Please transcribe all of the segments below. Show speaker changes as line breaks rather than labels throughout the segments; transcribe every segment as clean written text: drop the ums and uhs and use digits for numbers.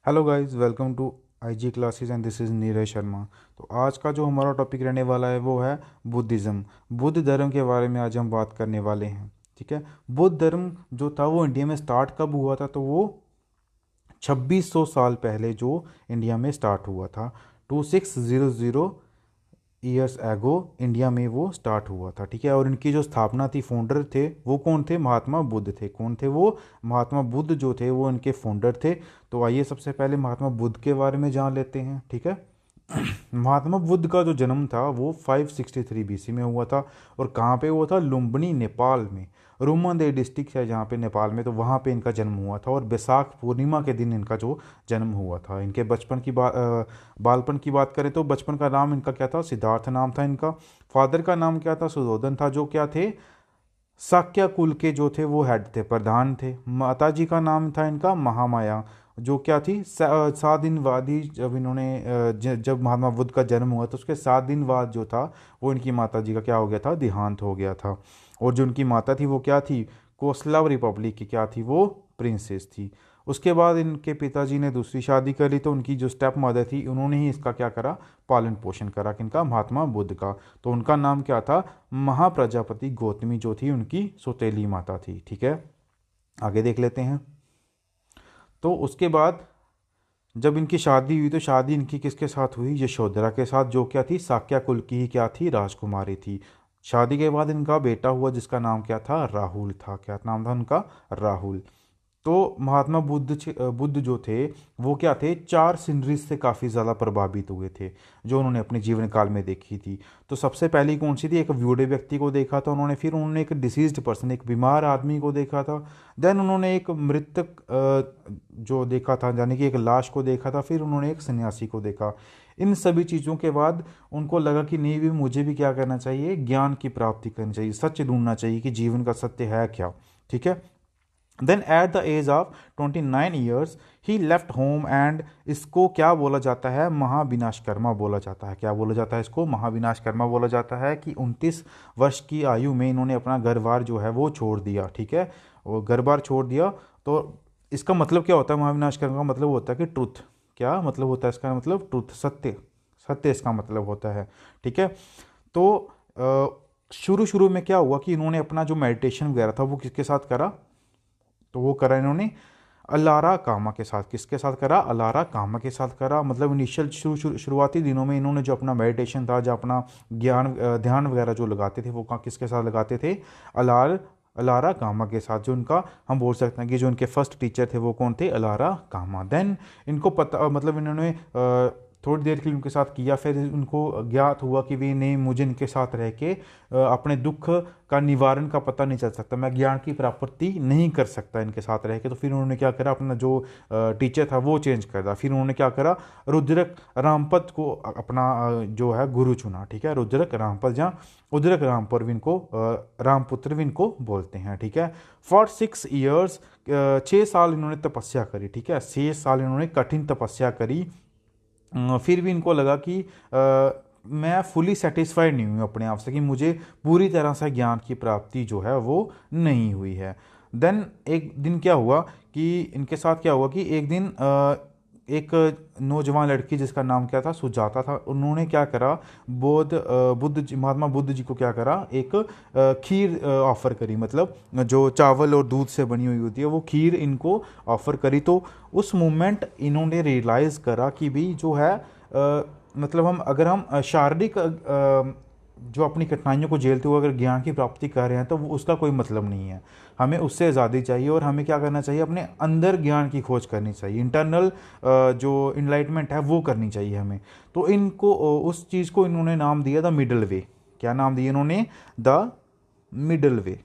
Hello guys, welcome to IG classes and this is Neeraj Sharma. तो आज का जो हमारा टॉपिक रहने वाला है वो है बुद्धिज़्म। बुद्ध धर्म के बारे में आज हम बात करने वाले हैं। ठीक है। बुद्ध धर्म जो था वो इंडिया में स्टार्ट कब हुआ था? तो वो 2600 साल पहले जो इंडिया में स्टार्ट हुआ था। 2600 ईयर्स एगो इंडिया में वो स्टार्ट हुआ था। ठीक है। और इनकी जो स्थापना थी, फाउंडर थे वो कौन थे? महात्मा बुद्ध थे। कौन थे वो? महात्मा बुद्ध जो थे वो इनके फाउंडर थे। तो आइए सबसे पहले महात्मा बुद्ध के बारे में जान लेते हैं। ठीक है। महात्मा बुद्ध का जो जन्म था वो 563 बीसी में हुआ था। और कहाँ पे हुआ था? लुम्बिनी, नेपाल में। रुमनदेही डिस्ट्रिक्ट है जहाँ पे नेपाल में, तो वहाँ पे इनका जन्म हुआ था। और बैसाख पूर्णिमा के दिन इनका जो जन्म हुआ था। इनके बचपन की बालपन की बात करें तो बचपन का नाम इनका क्या था? सिद्धार्थ नाम था इनका। फादर का नाम क्या था? सुधोधन था, जो क्या थे? शाक्य कुल के जो थे वो हेड थे, प्रधान थे। माता जी का नाम था इनका महामाया, जो क्या थी? 7 दिन बाद ही जब इन्होंने जब महात्मा बुद्ध का जन्म हुआ तो उसके 7 दिन बाद जो था वो इनकी माता जी का क्या हो गया था? देहांत हो गया था। और जो उनकी माता थी वो क्या थी? कोसलाव रिपब्लिक की क्या थी? वो प्रिंसेस थी। उसके बाद इनके पिताजी ने दूसरी शादी करी, तो उनकी जो स्टेप मदर थी उन्होंने ही इसका क्या करा? पालन पोषण करा। किनका? महात्मा बुद्ध का। तो उनका नाम क्या था? महाप्रजापति गौतमी जो थी उनकी सौतेली माता थी। ठीक है। आगे देख लेते हैं। तो उसके बाद जब इनकी शादी हुई तो शादी इनकी किसके साथ हुई? यशोधरा के साथ, जो क्या थी? शाक्य कुल की ही क्या थी? राजकुमारी थी। शादी के बाद इनका बेटा हुआ जिसका नाम क्या था? राहुल था। क्या नाम था उनका? राहुल। तो महात्मा बुद्ध जो थे वो क्या थे? 4 सीनरीज से काफ़ी ज़्यादा प्रभावित हुए थे जो उन्होंने अपने जीवन काल में देखी थी। तो सबसे पहली कौन सी थी? एक बूढ़े व्यक्ति को देखा था उन्होंने, फिर उन्होंने एक डिसीज्ड पर्सन, एक बीमार आदमी को देखा था। देन उन्होंने एक मृतक जो देखा था, यानी कि एक लाश को देखा था। फिर उन्होंने एक सन्यासी को देखा। इन सभी चीज़ों के बाद उनको लगा कि नहीं, भी मुझे भी क्या करना चाहिए? ज्ञान की प्राप्ति करनी चाहिए, सच ढूंढना चाहिए कि जीवन का सत्य है क्या। ठीक है। Then at the age of 29 years ही लेफ्ट होम एंड इसको क्या बोला जाता है? महाविनाशकर्मा बोला जाता है। क्या बोला जाता है इसको? महाविनाशकर्मा बोला जाता है कि 29 वर्ष की आयु में इन्होंने अपना घर बार जो है वो छोड़ दिया। ठीक है। वो घर बार छोड़ दिया। तो इसका मतलब क्या होता है? महाविनाशकर्मा का मतलब होता है कि ट्रुथ। क्या मतलब होता है इसका? मतलब ट्रुथ, सत्य। सत्य इसका मतलब होता है। ठीक है। तो शुरू शुरू में क्या हुआ कि इन्होंने अपना जो मेडिटेशन वगैरह था वो किसके साथ करा? तो वो करा इन्होंने अलारा कामा के साथ। किसके साथ करा? अलारा कामा के साथ करा। मतलब इनिशियल शुरुआती दिनों में इन्होंने जो अपना मेडिटेशन था, जो अपना ज्ञान ध्यान वगैरह जो लगाते थे वो किसके साथ लगाते थे? अलार अलारा कामा के साथ। जो उनका हम बोल सकते हैं कि जो उनके फर्स्ट टीचर थे वो कौन थे? अलारा कामा। देन इनको पता, मतलब इन्होंने थोड़ी देर के लिए उनके साथ किया, फिर उनको ज्ञात हुआ कि भी नहीं, मुझे इनके साथ रह के अपने दुख का निवारण का पता नहीं चल सकता, मैं ज्ञान की प्राप्ति नहीं कर सकता इनके साथ रह के। तो फिर उन्होंने क्या करा? अपना जो टीचर था वो चेंज कर दिया। फिर उन्होंने क्या करा? रुद्रक रामपद को अपना जो है गुरु चुना। ठीक है। रुद्रक रामपद, जहाँ उद्रक रामपुर भी इनको रामपुत्र भी इनको बोलते हैं। ठीक है। फॉर 6 ईयर्स 6 साल इन्होंने तपस्या करी। ठीक है। 6 साल इन्होंने कठिन तपस्या करी। फिर भी इनको लगा कि मैं फुली सेटिस्फाइड नहीं हूँ अपने आप से, कि मुझे पूरी तरह से ज्ञान की प्राप्ति जो है वो नहीं हुई है। देन एक दिन क्या हुआ कि इनके साथ क्या हुआ कि एक दिन एक नौजवान लड़की जिसका नाम क्या था? सुजाता था। उन्होंने क्या करा? महात्मा बुद्ध जी को क्या करा? एक खीर ऑफर करी। मतलब जो चावल और दूध से बनी हुई होती है वो खीर इनको ऑफर करी। तो उस मोमेंट इन्होंने रियलाइज़ करा कि भी जो है मतलब अगर हम शारीरिक जो अपनी कठिनाइयों को झेलते हुए अगर ज्ञान की प्राप्ति कर रहे हैं तो वो उसका कोई मतलब नहीं है। हमें उससे आज़ादी चाहिए और हमें क्या करना चाहिए? अपने अंदर ज्ञान की खोज करनी चाहिए। इंटरनल जो इनलाइटमेंट है वो करनी चाहिए हमें। तो इनको उस चीज़ को इन्होंने नाम दिया द मिडल वे। क्या नाम दिया इन्होंने? द मिडल वे।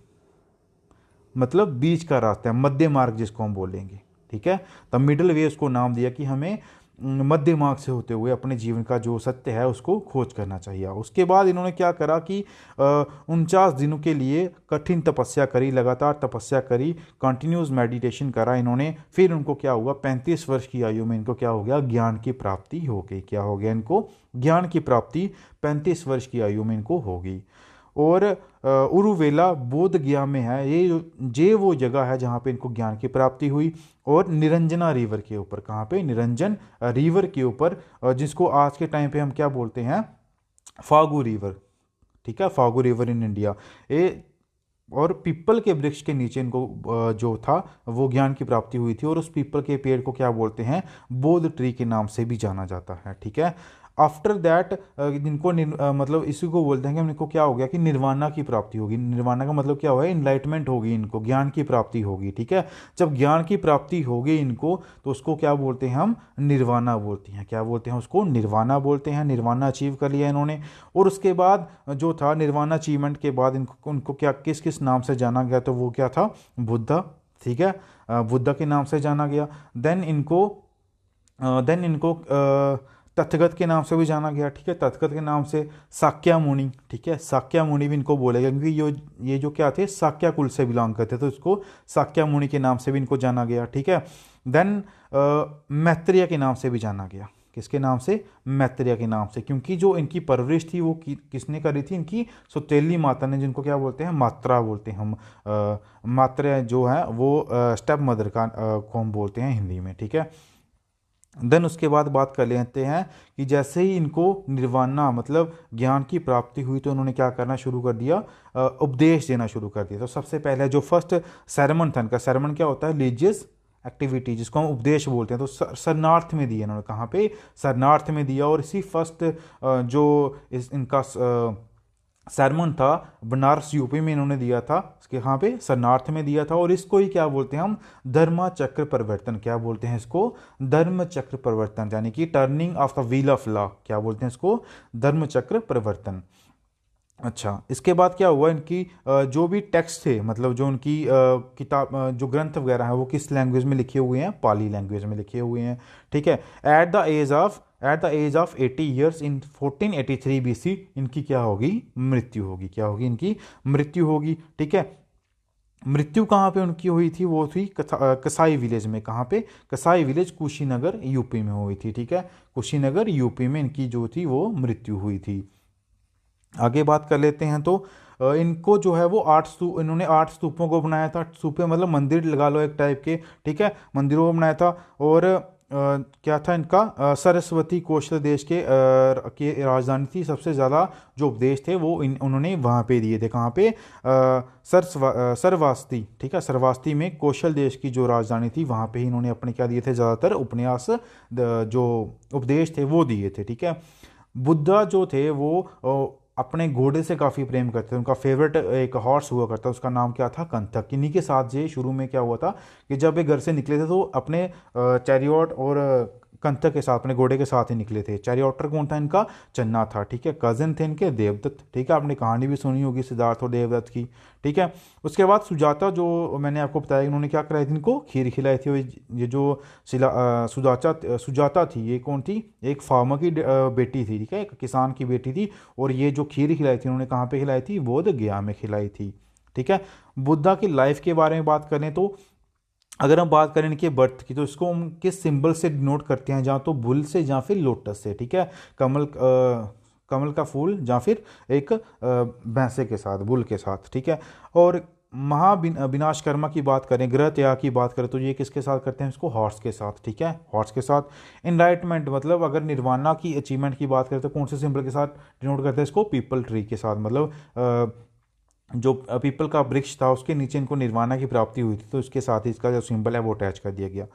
मतलब बीच का रास्ता है, मध्य मार्ग जिसको हम बोलेंगे। ठीक है। द मिडल वे उसको नाम दिया कि हमें मध्य मार्ग से होते हुए अपने जीवन का जो सत्य है उसको खोज करना चाहिए। उसके बाद इन्होंने क्या करा कि 49 दिनों के लिए कठिन तपस्या करी, लगातार तपस्या करी, कंटिन्यूस मेडिटेशन करा इन्होंने। फिर उनको क्या हुआ? 35 वर्ष की आयु में इनको क्या हो गया? ज्ञान की प्राप्ति हो गई। क्या हो गया इनको? ज्ञान की प्राप्ति 35 वर्ष की आयु में इनको हो गई। और उरुवेला बोध गया में है। ये वो जगह है जहाँ पे इनको ज्ञान की प्राप्ति हुई। और निरंजना रिवर के ऊपर, कहाँ पे, निरंजन रिवर के ऊपर, जिसको आज के टाइम पे हम क्या बोलते हैं, फागू रिवर, ठीक है, फागू रिवर इन इंडिया। ये और पीपल के वृक्ष के नीचे इनको जो था वो ज्ञान की प्राप्ति हुई थी। और उस पीपल के पेड़ को क्या बोलते हैं, बोध ट्री के नाम से भी जाना जाता है, ठीक है। आफ्टर दैट इनको मतलब इसी को बोलते हैं कि इनको क्या हो गया कि निर्वाणा की प्राप्ति होगी। निर्वाणा का मतलब क्या हुआ है, इनलाइटमेंट होगी, इनको ज्ञान की प्राप्ति होगी, ठीक है। जब ज्ञान की प्राप्ति होगी इनको, तो उसको क्या बोलते हैं हम, निर्वाणा बोलते हैं। क्या बोलते हैं उसको, निर्वाणा बोलते हैं। निर्वाणा अचीव कर लिया इन्होंने। और उसके बाद जो था निर्वाणा अचीवमेंट के बाद इनको उनको क्या किस किस नाम से जाना गया, तो वो क्या था, बुद्धा, ठीक है, बुद्धा के नाम से जाना गया। देन इनको तथागत के नाम से भी जाना गया, ठीक है, तथागत के नाम से। साक्या मुनि, ठीक है, साक्या मुनि भी इनको बोलेगा क्योंकि ये जो क्या थे, साक्या कुल से बिलोंग करते, तो इसको साक्या मुनि के नाम से भी इनको जाना गया, ठीक है। देन मैत्रेय के नाम से भी जाना गया। किसके नाम से, मैत्रेय के नाम से, क्योंकि जो इनकी परवरिश थी वो किसने करी थी, इनकी सौतेली माता ने, जिनको क्या बोलते हैं, मात्रा बोलते हैं हम। मात्रेय जो है वो स्टेप मदर को हम बोलते हैं हिंदी में, ठीक है। देन उसके बाद बात कर लेते हैं कि जैसे ही इनको निर्वाणा मतलब ज्ञान की प्राप्ति हुई, तो उन्होंने क्या करना शुरू कर दिया, उपदेश देना शुरू कर दिया। तो सबसे पहले जो फर्स्ट सेरेमन था इनका, सेरेमन क्या होता है, रिलीजियस एक्टिविटी, जिसको हम उपदेश बोलते हैं, तो सरनार्थ में दिया इन्होंने। कहाँ पे, सरनार्थ में दिया। और इसी फर्स्ट जो इनका सरमन था बनारस यूपी में इन्होंने दिया था, इसके यहाँ पे सरनार्थ में दिया था। और इसको ही क्या बोलते हैं हम, धर्म चक्र परिवर्तन। क्या बोलते हैं इसको, धर्म चक्र परिवर्तन, यानी कि turning of the wheel of law. क्या बोलते हैं इसको, धर्म चक्र परिवर्तन। अच्छा, इसके बाद क्या हुआ, इनकी जो भी टेक्स्ट थे, मतलब जो उनकी किताब जो ग्रंथ वगैरह है, वो किस लैंग्वेज में लिखे हुए हैं, पाली लैंग्वेज में लिखे हुए हैं, ठीक है। At the age of 80 years in 1483 BC इनकी क्या होगी, मृत्यु होगी। क्या होगी, इनकी मृत्यु होगी, ठीक है। मृत्यु कहाँ पे उनकी हुई थी, वो थी कसाई विलेज में। कहाँ पे, कसाई विलेज, कुशीनगर यूपी में हुई थी, ठीक है। कुशीनगर यूपी में इनकी जो थी वो मृत्यु हुई थी। आगे बात कर लेते हैं। तो इनको जो है वो इन्होंने 8 स्तूपों को बनाया था। स्तूपे मतलब मंदिर लगा लो एक टाइप के, ठीक है, मंदिरों को बनाया था। और क्या था इनका, सरस्वती कौशल देश के राजधानी थी। सबसे ज़्यादा जो उपदेश थे वो उन्होंने वहाँ पे दिए थे। कहाँ पे, सरवास्ती, ठीक है, सरवास्ती में कौशल देश की जो राजधानी थी वहाँ पे ही इन्होंने अपने क्या दिए थे, ज़्यादातर उपन्यास जो उपदेश थे वो दिए थे, ठीक है। बुद्धा जो थे वो अपने घोड़े से काफ़ी प्रेम करते थे। उनका फेवरेट एक हॉर्स हुआ करता, उसका नाम क्या था, कंथक। इन्हीं के साथ ये शुरू में क्या हुआ था कि जब ये घर से निकले थे तो अपने चैरियट और कंथक के साथ, अपने घोड़े के साथ ही निकले थे। चैरियटर कौन था इनका, चन्ना था, ठीक है। कजिन थे इनके देवदत्त, ठीक है, आपने कहानी भी सुनी होगी सिद्धार्थ और देवदत्त की, ठीक है। उसके बाद सुजाता, जो मैंने आपको बताया, इन्होंने क्या कराई थी, इनको खीर खिलाई थी। ये जो सुजाता थी, ये कौन थी, एक फार्मर की बेटी थी, ठीक है, एक किसान की बेटी थी। और ये जो खीर खिलाई थी उन्होंने कहाँ पे खिलाई थी, बोध गया में खिलाई थी, ठीक है। बुद्धा की लाइफ के बारे में बात करें तो अगर हम बात करें इनके बर्थ की, तो इसको हम किस सिंबल से डिनोट करते हैं, जहाँ तो बुल से या फिर लोटस से, ठीक है। कमल का फूल या फिर एक भैंसे के साथ, बुल के साथ, ठीक है। और विनाशकर्मा की बात करें, ग्रह त्याग की बात करें, तो ये किसके साथ करते हैं इसको, हॉर्स के साथ, ठीक है, हॉर्स के साथ। इनलाइटमेंट मतलब अगर निर्वाणा की अचीवमेंट की बात करें तो कौन से सिंबल के साथ डिनोट करते हैं इसको, पीपल ट्री के साथ। मतलब जो पीपल का वृक्ष था उसके नीचे इनको निर्वाणा की प्राप्ति हुई थी, तो इसके साथ ही इसका जो सिंबल है वो अटैच कर दिया गया।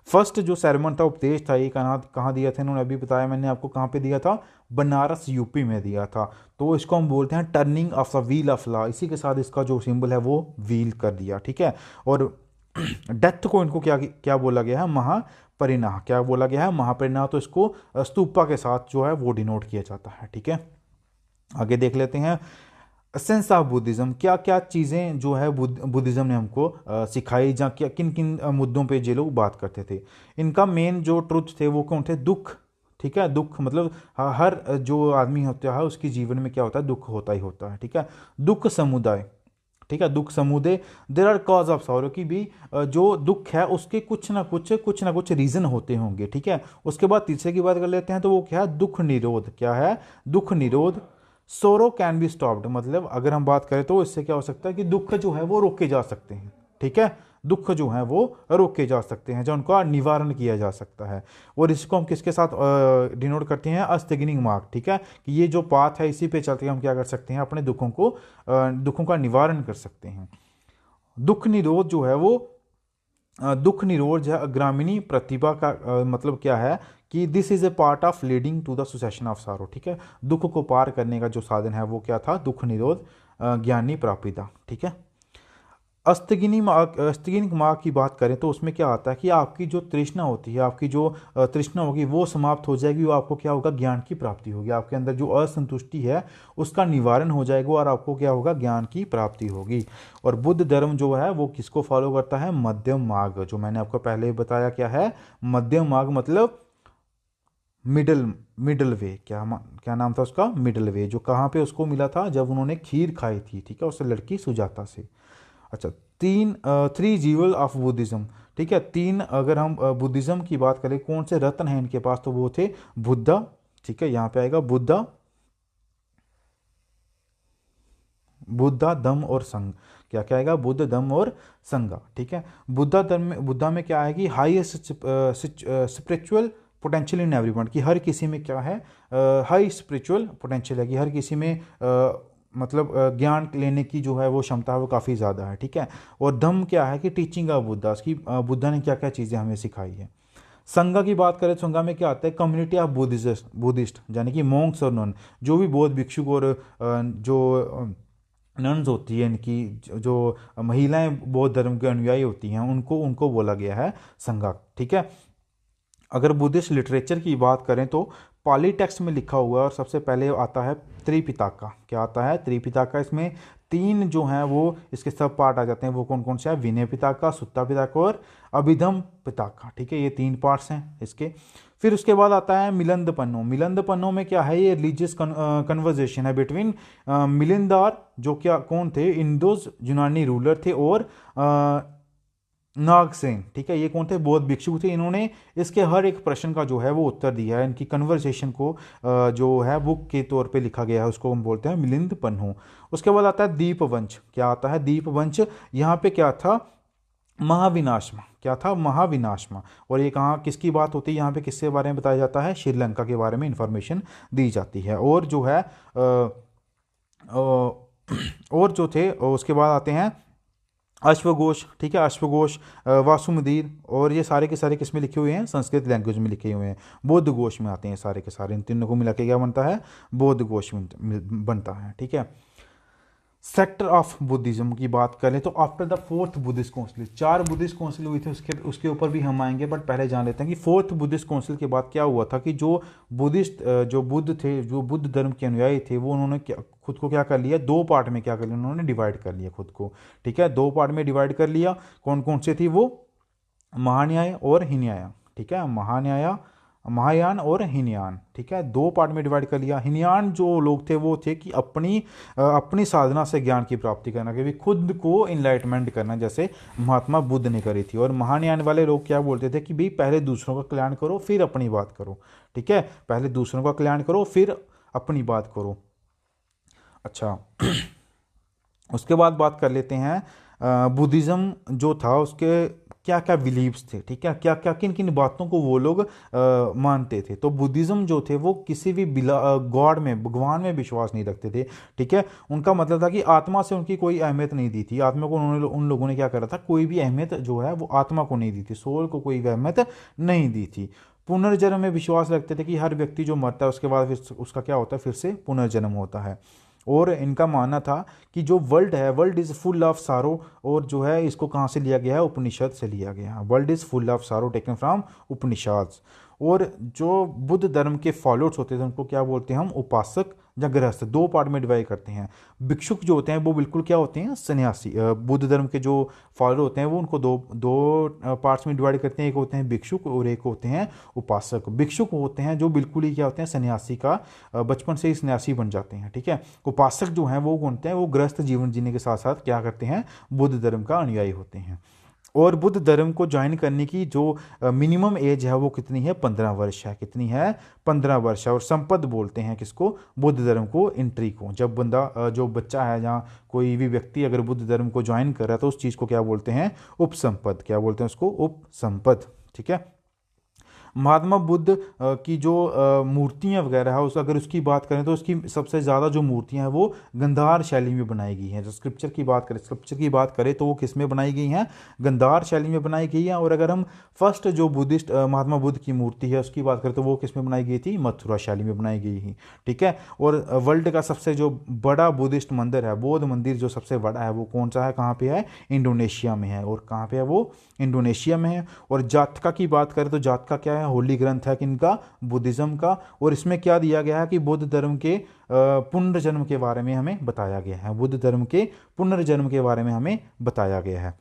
फर्स्ट जो सेरेमन था, उपदेश था, ये कहाँ दिया था इन्होंने, अभी बताया मैंने आपको, कहाँ पे दिया था, बनारस यूपी में दिया था। तो इसको हम बोलते हैं turning of the wheel of law. इसी के साथ इसका जो सिंबल है वो व्हील कर दिया, ठीक है। और डेथ को इनको क्या क्या बोला गया है, महापरिणाह। क्या बोला गया है, महापरिणाह। तो इसको स्तूपा के साथ जो है वो डिनोट किया जाता है, ठीक है। आगे देख लेते हैं एसेंस ऑफ बुद्धिज़्म। क्या क्या चीज़ें जो है बुद्धिज़्म ने हमको सिखाई, या क्या किन किन मुद्दों पे ये लोग बात करते थे। इनका मेन जो ट्रुथ थे वो कौन थे, दुख, ठीक है। दुख मतलब हर जो आदमी होता है उसके जीवन में क्या होता है, दुख होता ही होता है, ठीक है। दुख समुदाय, ठीक है, दुख समुदाय। There are cause of sorrow, की भी जो दुख है उसके कुछ ना कुछ रीज़न होते होंगे, ठीक है। उसके बाद तीसरे की बात कर लेते हैं, तो वो क्या है, दुख निरोध। क्या है, दुख निरोध। सोरो कैन बी स्टॉप्ड, मतलब अगर हम बात करें तो इससे क्या हो सकता है कि दुख जो है वो रोके जा सकते हैं। ठीक है, दुख जो है वो रोके जा सकते हैं, जो उनका निवारण किया जा सकता है। और इसको हम किसके साथ डिनोट करते हैं, अस्तगिनिंग मार्क। ठीक है, कि ये जो पाथ है इसी पे चलते हम क्या कर सकते हैं, अपने दुखों का निवारण कर सकते हैं। दुख निरोध जो है वो दुख निरोध है ग्रामीणी प्रतिभा का मतलब क्या है कि this is a part of leading to the succession of sorrow. ठीक है, दुख को पार करने का जो साधन है वो क्या था, दुख निरोध ज्ञानी प्रापिता। ठीक है, अस्तगिनिक मार्ग की बात करें तो उसमें क्या आता है कि आपकी जो तृष्णा होती है, आपकी जो तृष्णा होगी वो समाप्त हो जाएगी, वो आपको क्या होगा, ज्ञान की प्राप्ति होगी। आपके अंदर जो असंतुष्टि है उसका निवारण हो जाएगा और आपको क्या होगा, ज्ञान की प्राप्ति होगी। और बुद्ध धर्म जो है वो किसको फॉलो करता है, मध्यम मार्ग, जो मैंने आपको पहले बताया क्या है, मध्यम मार्ग मतलब मिडल मिडल वे। क्या नाम था उसका, मिडल वे, जो कहाँ पे उसको मिला था, जब उन्होंने खीर खाई थी। ठीक है, उस लड़की सुजाता से। अच्छा, थ्री जीवल ऑफ बुद्धिज्म। ठीक है, तीन अगर हम बुद्धिज्म की बात करें, कौन से रत्न हैं इनके पास, तो वो थे बुद्धा। ठीक है, यहाँ पे आएगा बुद्धा, बुद्धा दम और संग। क्या क्या आएगा, बुद्ध दम और संगा। ठीक है, बुद्धा में क्या है कि highest spiritual potential in everyone, कि हर किसी में क्या है, हाई स्पिरिचुअल पोटेंशियल है, कि हर किसी में मतलब ज्ञान लेने की जो है वो क्षमता है वो काफ़ी ज़्यादा है। ठीक है, और धम्म क्या है कि टीचिंग ऑफ बुद्धा, उसकी बुद्धा ने क्या क्या चीज़ें हमें सिखाई है। संघा की बात करें तो संघा में क्या आता है, कम्युनिटी ऑफ बुद्धिस्ट, यानी कि मोंक्स और नन, जो भी बौद्ध भिक्षुक और जो नन्स होती है, इनकी जो महिलाएं बौद्ध धर्म के अनुयायी होती हैं, उनको उनको बोला गया है संघा। ठीक है, अगर बुद्धिस्ट लिटरेचर की बात करें तो पाली टेक्स्ट में लिखा हुआ है और सबसे पहले आता है त्रिपिताका। क्या आता है, त्रिपिताका। इसमें तीन जो हैं वो इसके सब पार्ट आ जाते हैं, वो कौन कौन से हैं, विनय पिताका, सुत्ता पिताका और अभिधम पिताका। ठीक है, ये तीन पार्ट्स हैं इसके। फिर उसके बाद आता है मिलिंद पन्नो। मिलिंद पन्नो में क्या है, ये रिलीजियस कन्वर्जेशन है बिटवीन मिलिंदार, जो क्या कौन थे, इंडोज यूनानी रूलर थे, और नागसेन। ठीक है, ये कौन थे, बौद्ध भिक्षु थे। इन्होंने इसके हर एक प्रश्न का जो है वो उत्तर दिया है। इनकी कन्वर्सेशन को जो है बुक के तौर पे लिखा गया है, उसको हम बोलते हैं मिलिंद पन्नो। उसके बाद आता है दीपवंश। क्या आता है, दीपवंश। यहाँ पे क्या था, महाविनाशमा। क्या था, महाविनाशमा। और ये कहाँ किसकी बात होती है, यहाँ पे किसके बारे में बताया जाता है, श्रीलंका के बारे में इंफॉर्मेशन दी जाती है। और जो है और जो थे उसके बाद आते हैं अश्वघोष। ठीक है, अश्वघोष, वासुमदीर, और ये सारे के सारे किस में लिखे हुए हैं, संस्कृत लैंग्वेज में लिखे हुए हैं, बौद्ध घोष में आते हैं सारे के सारे। इन तीनों को मिला के क्या बनता है, बौद्ध घोष बनता है। ठीक है, सेक्टर ऑफ बुद्धिज्म की बात करें तो after the fourth Buddhist council, 4 Buddhist council हुई थी, उसके ऊपर भी हम आएंगे, बट पहले जान लेते हैं कि फोर्थ बुद्धिस्ट काउंसिल के बाद क्या हुआ था कि जो बुद्ध थे, जो बुद्ध धर्म के अनुयायी थे, वो उन्होंने खुद को क्या कर लिया, 2 पार्ट में क्या कर लिया, उन्होंने डिवाइड कर लिया खुद को। ठीक है, 2 पार्ट में डिवाइड कर लिया। कौन कौन से थी वो, महान्याय और हीनयाय। ठीक है, महायान और हीनयान। ठीक है, 2 पार्ट में डिवाइड कर लिया। हीनयान जो लोग थे वो थे कि अपनी साधना से ज्ञान की प्राप्ति करना, कि खुद को इनलाइटमेंट करना, जैसे महात्मा बुद्ध ने करी थी। और महायान वाले लोग क्या बोलते थे कि भाई पहले दूसरों का कल्याण करो फिर अपनी बात करो। ठीक है, पहले दूसरों का कल्याण करो फिर अपनी बात करो। अच्छा उसके बाद बात कर लेते हैं बुद्धिज़्म जो था उसके क्या क्या बिलीव्स थे। ठीक है, क्या क्या किन किन बातों को वो लोग मानते थे। तो बुद्धिज़्म जो थे वो किसी भी गॉड में, भगवान में विश्वास नहीं रखते थे। ठीक है, उनका मतलब था कि आत्मा से उनकी कोई अहमियत नहीं दी थी। आत्मा को उन लोगों ने क्या करा था, कोई भी अहमियत जो है वो आत्मा को नहीं दी थी, सोल को कोई भी अहमियत नहीं दी थी। पुनर्जन्म में विश्वास रखते थे कि हर व्यक्ति जो मरता है उसके बाद फिर उसका क्या होता है, फिर से पुनर्जन्म होता है। और इनका मानना था कि जो वर्ल्ड है, वर्ल्ड इज़ फुल ऑफ सारो, और जो है इसको कहाँ से लिया गया है, उपनिषद से लिया गया है। World is full of sorrow taken from Upanishad. और जो बुद्ध धर्म के फॉलोअर्स होते थे उनको क्या बोलते हैं हम, उपासक या गृहस्थ। 2 पार्ट में डिवाइड करते हैं। भिक्षुक जो होते हैं वो बिल्कुल क्या होते हैं, सन्यासी। बुद्ध धर्म के जो फॉलोअर होते हैं वो उनको दो पार्ट्स में डिवाइड करते हैं, एक होते हैं भिक्षुक और एक होते हैं उपासक। भिक्षुक होते हैं जो बिल्कुल ही क्या होते हैं, सन्यासी का बचपन से ही सन्यासी बन जाते हैं। ठीक है, उपासक जो हैं वो होते हैं वो गृहस्थ जीवन जीने के साथ साथ क्या करते हैं, बुद्ध धर्म का अनुयायी होते हैं। और बुद्ध धर्म को ज्वाइन करने की जो मिनिमम एज है वो कितनी है, 15 वर्ष है। कितनी है, 15 वर्ष है। और संपद बोलते हैं किसको, बुद्ध धर्म को, एंट्री को। जब बंदा जो बच्चा है या कोई भी व्यक्ति अगर बुद्ध धर्म को ज्वाइन कर रहा है तो उस चीज़ को क्या बोलते हैं, उपसंपद। क्या बोलते हैं उसको, उपसंपद। ठीक है। महात्मा बुद्ध की जो मूर्तियाँ वगैरह है, उस अगर उसकी बात करें तो उसकी सबसे ज़्यादा जो मूर्तियाँ हैं वो गंधार शैली में बनाई गई हैं। जो स्क्रिप्चर की बात करें तो वो किस में बनाई गई हैं, गंधार शैली में बनाई गई हैं। और अगर हम फर्स्ट जो बुद्धिस्ट महात्मा बुद्ध की मूर्ति है उसकी बात करें तो वो किस में बनाई गई थी, मथुरा शैली में बनाई गई थी। ठीक है। और वर्ल्ड का सबसे जो बड़ा बुद्धिस्ट मंदिर है, बौद्ध मंदिर जो सबसे बड़ा है वो कौन सा है, कहाँ पे है, इंडोनेशिया में है। और कहाँ पे है वो, इंडोनेशिया में है। और जातका की बात करें तो जातका क्या है, होली ग्रंथ है किनका, बुद्धिज्म का। और इसमें क्या दिया गया है कि बुद्ध धर्म के पुनर्जन्म के बारे में हमें बताया गया है। बुद्ध धर्म के पुनर्जन्म के बारे में हमें बताया गया है।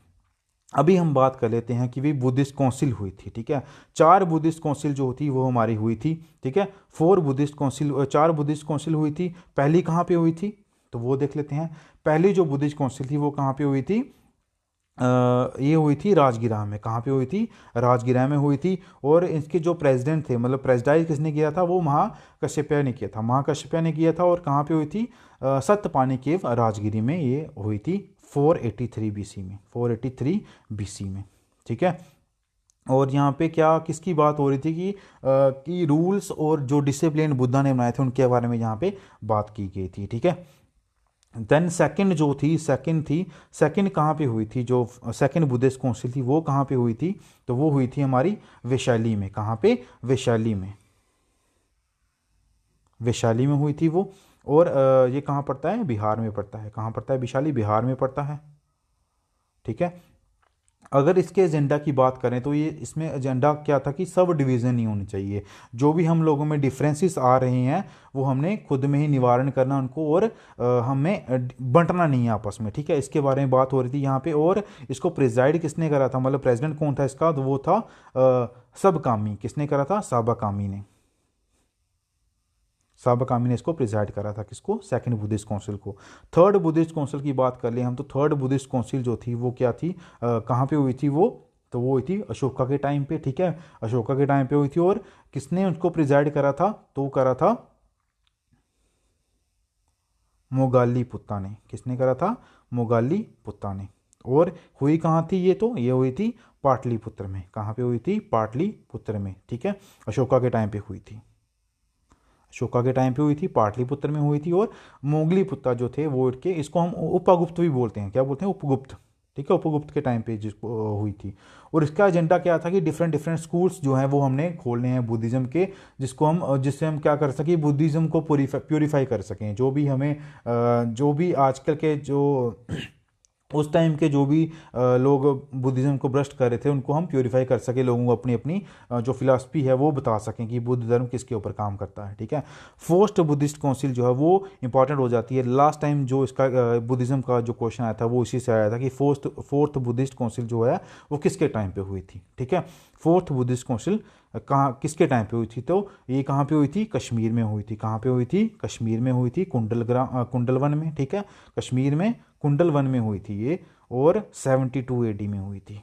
अभी हम बात कर लेते हैं कि भी बुद्धिस्ट काउंसिल हुई थी। ठीक है। 4 बुद्धिस्ट काउंसिल जो थी वो हमारी हुई थी। ठीक है। 4 बुद्धिस्ट काउंसिल, 4 बुद्धिस्ट काउंसिल हुई थी। पहली कहाँ पे हुई थी तो वो देख लेते हैं। पहली जो बुद्धिस्ट काउंसिल थी वो कहाँ पे हुई थी, ये हुई थी राजगिरा में। कहाँ पे हुई थी, राजगिरा में हुई थी। और इसके जो प्रेसिडेंट थे, मतलब प्रेसिडाइज किसने किया था, वो महाकश्यप ने किया था। महाकश्यप ने किया था। और कहाँ पे हुई थी, सत्यपानी केव राजगिरी में ये हुई थी 483 बीसी में, 483 बीसी में। ठीक है। और यहाँ पे क्या किसकी बात हो रही थी कि रूल्स और जो डिसिप्लिन बुद्धा ने बनाए थे उनके बारे में यहाँ पे बात की गई थी। ठीक है। देन सेकंड जो थी, सेकंड कहाँ पे हुई थी, जो सेकंड बुद्धिस्ट काउंसिल थी वो कहाँ पे हुई थी, तो वो हुई थी हमारी वैशाली में। कहाँ पे, वैशाली में, वैशाली में हुई थी वो। और ये कहाँ पड़ता है, बिहार में पड़ता है। कहाँ पड़ता है, वैशाली बिहार में पड़ता है। ठीक है। अगर इसके एजेंडा की बात करें तो ये इसमें एजेंडा क्या था कि सब डिवीज़न नहीं होनी चाहिए। जो भी हम लोगों में डिफरेंसेस आ रहे हैं वो हमने खुद में ही निवारण करना उनको, और हमें बंटना नहीं है आपस में। ठीक है। इसके बारे में बात हो रही थी यहाँ पे। और इसको प्रिजाइड किसने करा था, मतलब प्रेसिडेंट कौन था इसका, तो वो था सबकामी। किसने करा था, साबाकामी ने। साबाकामी ने इसको प्रिजाइड करा था, किसको, सेकंड बुद्धिस्ट काउंसिल को। थर्ड बुद्धिस्ट काउंसिल की बात कर ले हम तो थर्ड बुद्धिस्ट काउंसिल जो थी वो क्या थी, कहाँ पे हुई थी वो, तो वो हुई थी अशोका के टाइम पे। ठीक है। अशोका के टाइम पे हुई थी। और किसने उसको प्रिजाइड करा था, तो करा था मोगाली पुत्ता ने। किसने करा था, मोगाली पुत्ता ने। और हुई कहाँ थी ये, तो ये हुई थी पाटलिपुत्र में। कहाँ पे हुई थी, पाटलिपुत्र में। ठीक है। अशोका के टाइम पे हुई थी, अशोका के टाइम पे हुई थी, पाटलिपुत्र में हुई थी। और मोगली पुत्ता जो थे वो के, इसको हम उपगुप्त भी बोलते हैं। क्या बोलते हैं, उपगुप्त। ठीक है। उपगुप्त के टाइम पे जिसको हुई थी। और इसका एजेंडा क्या था कि डिफरेंट डिफरेंट स्कूल्स जो हैं वो हमने खोलने हैं बुद्धिज़्म के, जिससे हम क्या कर सकें, बुद्धिज़्म को प्योरीफाई कर सकें। जो भी हमें जो भी आजकल के जो उस टाइम के जो भी लोग बुद्धिज़्म को भ्रष्ट कर रहे थे उनको हम प्योरीफाई कर सके, लोगों को अपनी अपनी जो फिलॉसफी है वो बता सकें कि बुद्ध धर्म किसके ऊपर काम करता है। ठीक है। फोर्थ बुद्धिस्ट काउंसिल जो है वो इंपॉर्टेंट हो जाती है। लास्ट टाइम जो इसका बुद्धिज़्म का जो क्वेश्चन आया था वो इसी से आया था कि फोर्थ बुद्धिस्ट काउंसिल जो है वो किसके टाइम पे हुई थी। ठीक है। फोर्थ बुद्धिस्ट काउंसिल कहाँ किसके टाइम पे हुई थी, तो ये कहाँ पे हुई थी, कश्मीर में हुई थी। कहाँ पे हुई थी, कश्मीर में हुई थी, कुंडलवन में। ठीक है। कश्मीर में कुंडलवन में हुई थी ये। और 72 AD में हुई थी।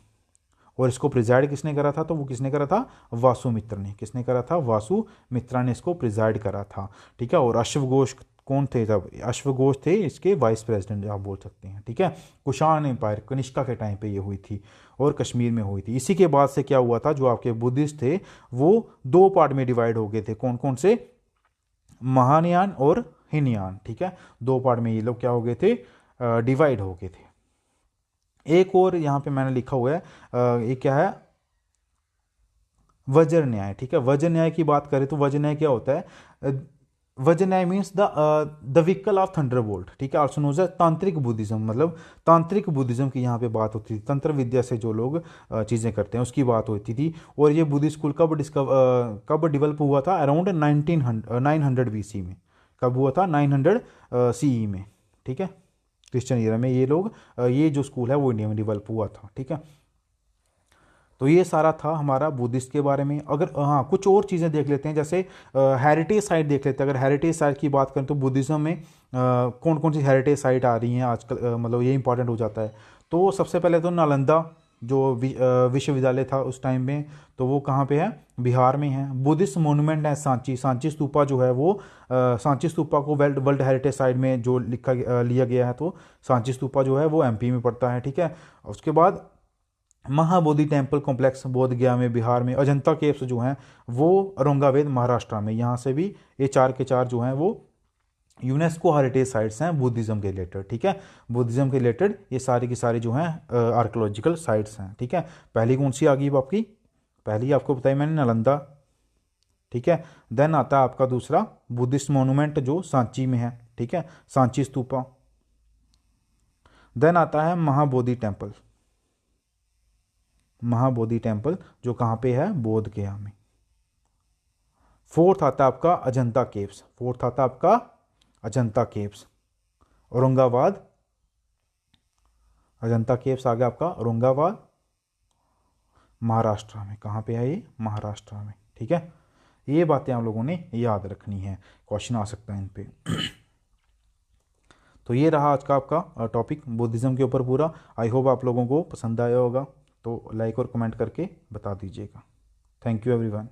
और इसको प्रिजाइड किसने करा था, तो वो किसने करा था, वासुमित्र ने। किसने करा था, वासुमित्रा ने इसको प्रिजाइड करा था। ठीक है। और अश्वघोष कौन थे तब, अश्वघोष थे इसके वाइस प्रेसिडेंट आप बोल सकते हैं। ठीक है। कुषाण एम्पायर, कनिष्का के टाइम पे ये हुई थी और कश्मीर में हुई थी। इसी के बाद से क्या हुआ था, जो आपके बुद्धिस्ट थे वो 2 पार्ट में डिवाइड हो गए थे। कौन कौन से, महायान और हीनयान। ठीक है। 2 पार्ट में ये लोग क्या हो गए थे, डिवाइड हो गए थे। एक और यहाँ पे मैंने लिखा हुआ है, ये क्या है, वज्र न्याय। ठीक है। वज्र न्याय की बात करें तो वज्र न्याय क्या होता है, वज्र न्याय means the vehicle of Thunderbolt. ठीक है। ऑल्सो नोज एज तांत्रिक बुद्धिज्म, मतलब तांत्रिक बुद्धिज्म की यहाँ पे बात होती थी। तंत्र विद्या से जो लोग चीज़ें करते हैं उसकी बात होती थी। और ये बुद्धिस्ट स्कूल कब डेवलप हुआ था, अराउंड 900 BC में। कब हुआ था, 900 CE में। ठीक है। क्रिश्चियन ईरा में ये लोग ये जो स्कूल है वो इंडिया में डेवलप हुआ था। ठीक है। तो ये सारा था हमारा बुद्धिस्ट के बारे में। अगर हाँ कुछ और चीज़ें देख लेते हैं, जैसे हेरिटेज साइट देख लेते हैं। अगर हेरिटेज साइट की बात करें तो बुद्धिज़्म में कौन कौन सी हेरिटेज साइट आ रही हैं आजकल, मतलब ये इंपॉर्टेंट हो जाता है। तो सबसे पहले तो नालंदा, जो विश्वविद्यालय था उस टाइम में, तो वो कहाँ पे है, बिहार में है। बुद्धिस्ट मोन्यूमेंट है सांची, सांची स्तूपा जो है वो सांची स्तूपा को वर्ल्ड वर्ल्ड हेरिटेज साइट में जो लिया गया है, तो सांची स्तूपा जो है वो एमपी में पड़ता है, ठीक है। उसके बाद महाबोधि टेम्पल कॉम्प्लेक्स बोध गया में बिहार में। अजंता केव्स जो हैं वो औरंगाबाद महाराष्ट्र में। यहाँ से भी ये 4 के 4 जो हैं वो यूनेस्को हेरिटेज साइट्स हैं बुद्धिज़्म के रिलेटेड, ठीक है। बुद्धिज़्म के रिलेटेड ये सारी की सारी जो हैं आर्कोलॉजिकल साइट्स हैं, ठीक है। पहली कौन सी आ गई आपकी, पहली आपको बताई मैंने नालंदा, ठीक है। देन आता है आपका दूसरा बुद्धिस्ट मोनूमेंट जो सांची में है, ठीक है, सांची स्तूपा। देन आता है महाबोधि टेम्पल, महाबोधि टेम्पल जो कहाँ पे है, बोध गया में। फोर्थ आता है आपका अजंता केव्स, फोर्थ आता है आपका अजंता केव्स औरंगाबाद। अजंता केव्स आ गया आपका औरंगाबाद महाराष्ट्र में। कहाँ पे है ये, महाराष्ट्र में, ठीक है। ये बातें आप लोगों ने याद रखनी है, क्वेश्चन आ सकता है इन पे। तो ये रहा आज का आपका टॉपिक बुद्धिज़्म के ऊपर पूरा। आई होप आप लोगों को पसंद आया होगा, तो लाइक और कमेंट करके बता दीजिएगा। Thank you everyone.